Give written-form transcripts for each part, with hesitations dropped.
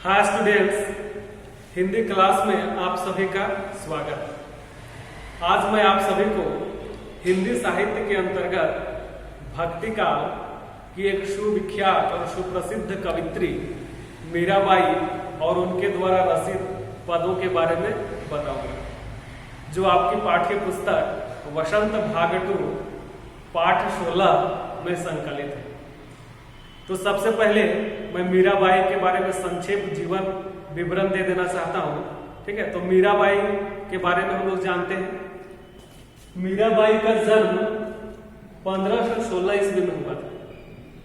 Hi students, Hindi class में आप सभी का स्वागत। आज मैं आप सभी को हिंदी साहित्य के अंतर्गत भक्ति काल की एक सुविख्यात और सुप्रसिद्ध कवित्री मीराबाई और उनके द्वारा रचित पदों के बारे में बताऊंगा, जो आपकी पाठ्य पुस्तक वसंत भाग 2 पाठ 16 में संकलित है। तो सबसे पहले मैं मीराबाई के बारे में संक्षेप जीवन विवरण दे देना चाहता हूँ। ठीक है, तो मीराबाई के बारे में हम लोग जानते हैं। मीराबाई का जन्म 1516 ईस्वी में हुआ था।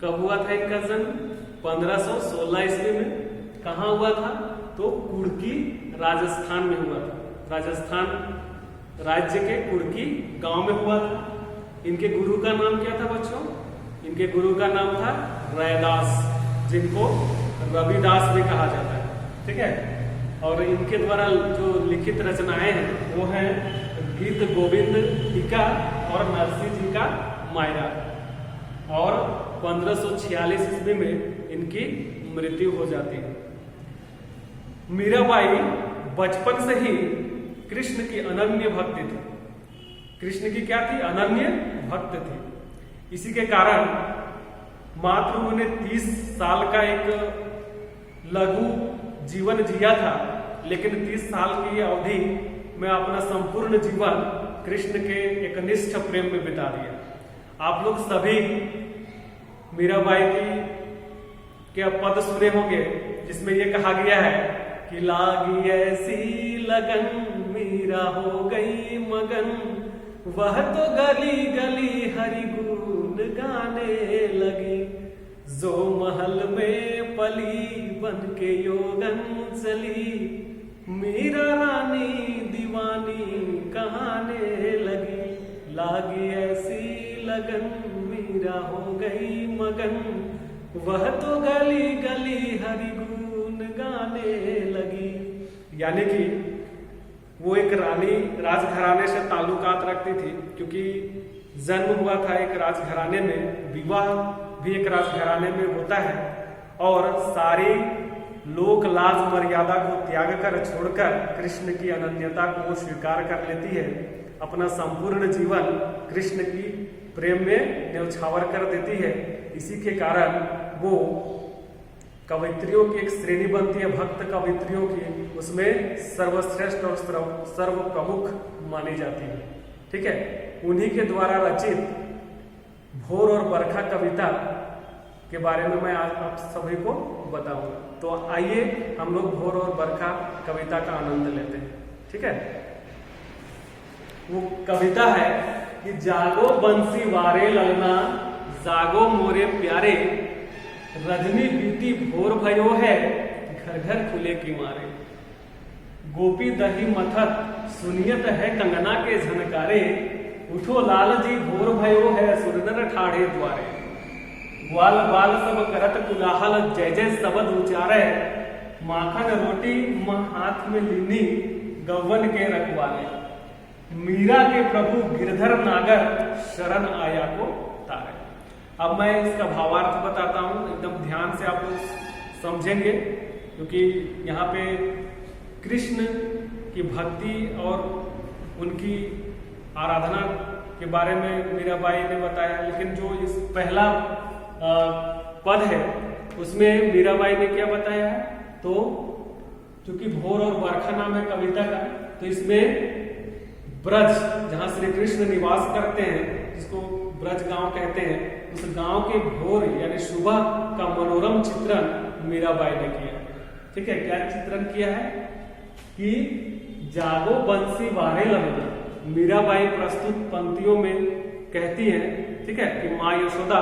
कब हुआ था इनका जन्म? 1516 ईस्वी में। कहाँ हुआ था? तो कुर्की राजस्थान में हुआ था। राजस्थान राज्य के कुर्की गांव में हुआ था। इनके गुरु का नाम क्या था बच्चों? इनके गुरु का नाम था रैदास, जिनको रविदास भी कहा जाता है। ठीक है, और इनके द्वारा जो लिखित रचनाएं हैं वो हैं गीत गोविंद टीका और नरसिंह जी का मायरा। और 1546 ईस्वी में इनकी मृत्यु हो जाती है। मीराबाई बचपन से ही कृष्ण की अनन्य भक्त थी। कृष्ण की क्या थी? अनन्य भक्त थी। इसी के कारण मात्र उन्होंने 30 साल का एक लघु जीवन जिया था, लेकिन 30 साल की अवधि में अपना संपूर्ण जीवन कृष्ण के एक निष्ठ प्रेम में बिता दिया। आप लोग सभी मीराबाई के पद सुने होंगे, जिसमें यह कहा गया है कि लागी ऐसी लगन मीरा हो गई मगन, वह तो गली गली हरि गुण गाने लगी, जो महल में पली बन के योगन चली, मीरा रानी दीवानी कहाने लगी। लागी ऐसी लगन मीरा हो गई मगन, वह तो गली गली हरि गुण गाने लगी। यानी कि वो एक रानी राजघराने से ताल्लुकात रखती थी, क्योंकि जन्म हुआ था एक राजघराने में, विवाह भी एक राजघराने में होता है, और सारी लोक लाज मर्यादा को त्याग कर छोड़कर कृष्ण की अनन्यता को स्वीकार कर लेती है। अपना संपूर्ण जीवन कृष्ण की प्रेम में न्यौछावर कर देती है। इसी के कारण वो कवित्रियों की एक श्रेणी बनती है, भक्त कवित्रियों की, उसमें सर्वश्रेष्ठ और सर्व प्रमुख मानी जाती है। ठीक है, उन्हीं के द्वारा रचित भोर और बरखा कविता के बारे में मैं आज आप सभी को बताऊंगा। तो आइए हम लोग भोर और बरखा कविता का आनंद लेते हैं। ठीक है, वो कविता है कि जागो बंसी वारे ललना, जागो मोरे प्यारे, रजनी बीती भोर भयो है, घर घर खुले की मारे, गोपी दही मथत सुनियत है कंगना के झनकारे, उठो लाल जी भोर भयो है सुरनर ठाढ़े द्वारे, ग्वाल बाल सब करत कुलाहल जय जय सबद उचारे, माखन रोटी हाथ में लीनी गौवन के रखवाले, मीरा के प्रभु गिरधर नागर शरण आया को तारे। अब मैं इसका भावार्थ बताता हूं, एकदम ध्यान से आप लोग समझेंगे, क्योंकि यहाँ पे कृष्ण की भक्ति और उनकी आराधना के बारे में मीराबाई ने बताया। लेकिन जो इस पहला पद है उसमें मीराबाई ने क्या बताया है? तो चूंकि भोर और बरखा नाम है कविता का, तो इसमें ब्रज, जहां श्री कृष्ण निवास करते हैं, जिसको ब्रज गांव कहते हैं, उस गांव के भोर यानी सुबह का मनोरम चित्रण मीराबाई ने किया। ठीक है, क्या चित्रण किया है कि जागो बंसी वारे ललना। मीराबाई प्रस्तुत पंक्तियों में कहती है, ठीक है, कि माँ यशोदा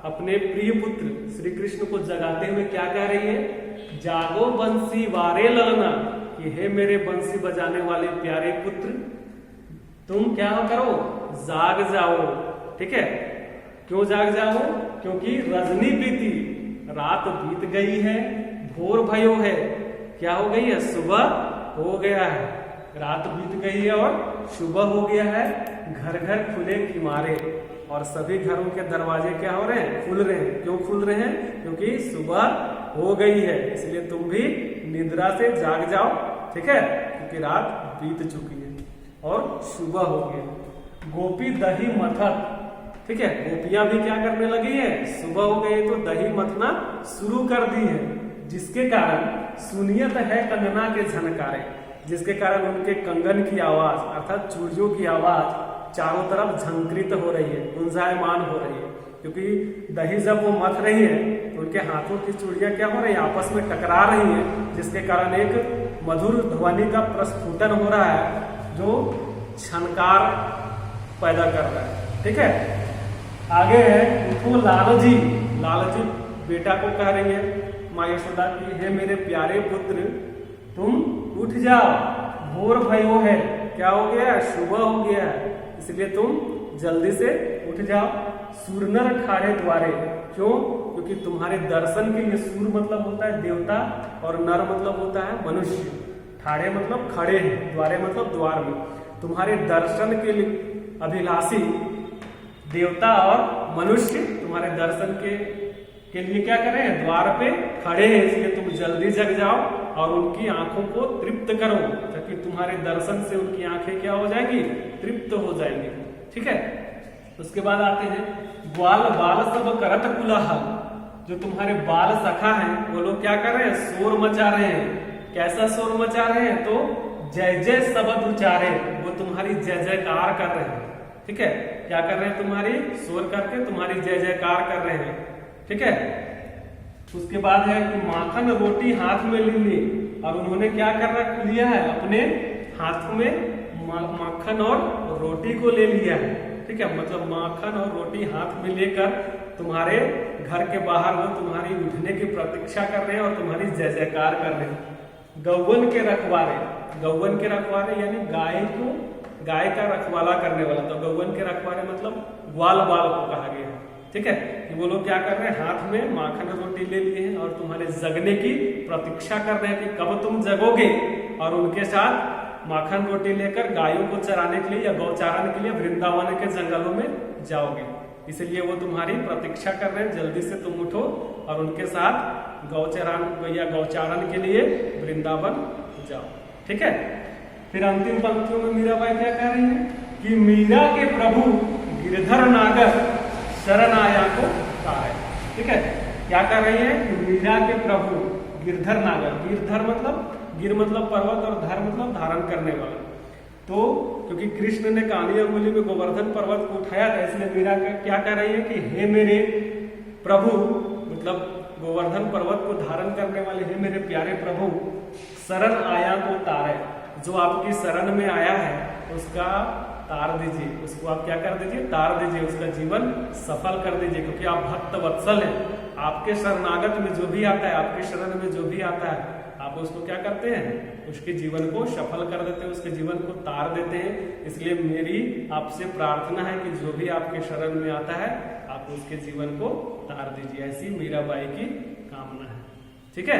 अपने प्रिय पुत्र श्री कृष्ण को जगाते हुए क्या कह रही है? जागो बंसी वारे ललना, कि हे मेरे बंसी बजाने वाले प्यारे पुत्र, तुम क्या करो? जाग जाओ। ठीक है, क्यों जाग जाओ? क्योंकि रजनी बीती, रात बीत गई है, भोर भयो है, क्या हो गई है? सुबह हो गया है, रात बीत गई है और सुबह हो गया है, घर घर खुले की मारे, और सभी घरों के दरवाजे क्या हो रहे हैं? खुल रहे हैं। क्यों खुल रहे हैं? क्योंकि सुबह हो गई है, इसलिए तुम भी निद्रा से जाग जाओ, ठीक है, क्योंकि रात बीत चुकी है और सुबह हो गई। गोपी दही मथत, ठीक है, गोपियां भी क्या करने लगी है, सुबह हो गई तो दही मथना शुरू कर दी है, जिसके कारण सुनियत है कंगना के झनकारे, जिसके कारण उनके कंगन की आवाज अर्थात चूड़ियों की आवाज चारों तरफ झंकृत हो रही है, गुंजायमान हो रही है, क्योंकि दही जब वो मथ रही है तो उनके हाथों की चूड़ियां क्या हो रही है, आपस में टकरा रही है, जिसके कारण एक मधुर ध्वनि का प्रस्फुटन हो रहा है जो छनकार पैदा कर रहा है, ठीक है। आगे है उठो लालजी, लालजी बेटा को कह रही है माँ यशोदा की, हे मेरे प्यारे पुत्र तुम उठ जाओ, भोर भयो है, क्या हो गया, सुबह हो गया है, इसलिए तुम जल्दी से उठ जाओ। सूरनर ठाड़े द्वारे, क्यों, क्योंकि तुम्हारे दर्शन के लिए, सूर मतलब होता है देवता और नर मतलब होता है मनुष्य, ठाड़े मतलब खड़े हैं, द्वारे मतलब द्वार में, तुम्हारे दर्शन के लिए अभिलाषी देवता और मनुष्य तुम्हारे दर्शन के लिए क्या कर रहे हैं, द्वार पे खड़े हैं, इसलिए तुम जल्दी जग जाओ और उनकी आंखों को तृप्त करो, ताकि तुम्हारे दर्शन से उनकी आंखें क्या हो जाएंगी, तृप्त हो जाएंगी, ठीक है। उसके बाद आते हैं ग्वाल बाल सब करत कुलाहल, जो तुम्हारे बाल सखा हैं वो लोग क्या कर रहे हैं, शोर मचा रहे हैं। कैसा शोर मचा रहे हैं, तो जय जय शब्द उच्चारे, वो तुम्हारी जय जयकार कर रहे हैं, ठीक है, क्या कर रहे हैं, तुम्हारी शोर करके तुम्हारी जय जयकार कर रहे हैं, ठीक है। उसके बाद है कि माखन रोटी हाथ में ले ली, और उन्होंने क्या कर लिया है, अपने हाथ में माखन और रोटी को ले लिया है, ठीक है, मतलब माखन और रोटी हाथ में लेकर तुम्हारे घर के बाहर वो तुम्हारी उठने की प्रतीक्षा कर रहे हैं और तुम्हारी जय जयकार कर रहे हैं। गौवन के रखवारे, गौवन के रखवारे यानी गाय का रखवाला करने वाला, तो गौवन के रखवारे मतलब ग्वाल बाल को कहा गया, ठीक है, कि वो लोग क्या कर रहे हैं, हाथ में माखन रोटी ले लिए हैं और तुम्हारे जगने की प्रतीक्षा कर रहे हैं कि कब तुम जगोगे, और उनके साथ माखन रोटी लेकर गायों को चराने के लिए या गौचारण के लिए वृंदावन के जंगलों में जाओगे, इसलिए वो तुम्हारी प्रतीक्षा कर रहे हैं, जल्दी से तुम उठो और उनके साथ गौचारण के लिए वृंदावन जाओ, ठीक है। फिर अंतिम पंक्तियों में मीराबाई क्या कह रही है कि मीरा के प्रभु गिरधर नागर शरण आया को तारे, ठीक है, क्या कर रही है कि मीरा के प्रभु गिरधर नागर, गिरधर मतलब गिर मतलब पर्वत और धर मतलब धारण करने वाला, तो क्योंकि कृष्ण ने काली अंगुली में गोवर्धन पर्वत को उठाया था, इसलिए मीरा क्या कह रही है कि हे मेरे प्रभु, मतलब गोवर्धन पर्वत को धारण करने वाले, हे मेरे प्यारे प्रभु, शरण आया को तारे, जो आपकी शरण में आया है उसका तार दीजिए, उसको आप क्या कर दीजिए, तार दीजिए, उसका जीवन सफल कर दीजिए, क्योंकि आप भक्त वत्सल हैं, आपके शरणागत में जो भी आता है, आपके शरण में जो भी आता है, आप उसको क्या करते हैं, उसके जीवन को सफल कर देते हैं, उसके जीवन को तार देते हैं। इसलिए मेरी आपसे प्रार्थना है कि जो भी आपके शरण में आता है आप उसके जीवन को तार दीजिए, ऐसी मीराबाई की कामना है, ठीक है।